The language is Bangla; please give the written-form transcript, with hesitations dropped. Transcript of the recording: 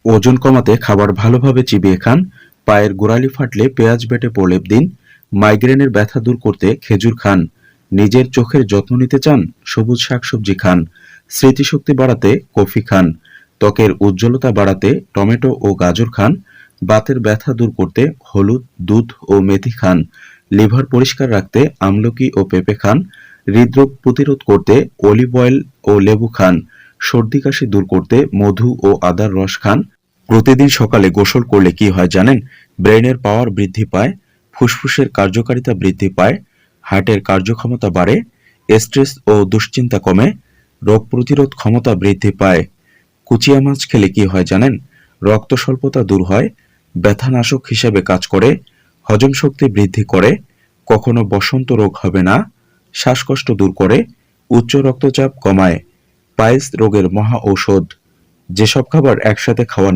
ওজন কমাতে খাবার ভালোভাবে চিবিয়ে খান। পায়ের গোড়ালি ফাটলে পেঁয়াজ বেটে প্রলেপ দিন। মাইগ্রেনের ব্যথা দূর করতে খেজুর খান। নিজের চোখের যত্ন নিতে চান? সবুজ শাকসবজি খান। স্মৃতিশক্তি বাড়াতে কফি খান। ত্বকের উজ্জ্বলতা বাড়াতে টমেটো ও গাজর খান। বাতের ব্যথা দূর করতে হলুদ, দুধ ও মেথি খান। লিভার পরিষ্কার রাখতে আমলকি ও পেঁপে খান। হৃদরোগ প্রতিরোধ করতে অলিভ অয়েল ও লেবু খান। সর্দি কাশি দূর করতে মধু ও আদার রস খান। প্রতিদিন সকালে গোসল করলে কি হয় জানেন? ব্রেনের পাওয়ার বৃদ্ধি পায়, ফুসফুসের কার্যকারিতা বৃদ্ধি পায়, হার্টের কার্যক্ষমতা বাড়ে, স্ট্রেস ও দুশ্চিন্তা কমে, রোগ প্রতিরোধ ক্ষমতা বৃদ্ধি পায়। কুচিয়া মাছ খেলে কি হয় জানেন? রক্ত স্বল্পতা দূর হয়, ব্যথানাশক হিসেবে কাজ করে, হজম শক্তি বৃদ্ধি করে, কখনো বসন্ত রোগ হবে না, শ্বাসকষ্ট দূর করে, উচ্চ রক্তচাপ কমায়, পাইলস রোগের মহা ঔষধ। যেসব খাবার একসাথে খাওয়া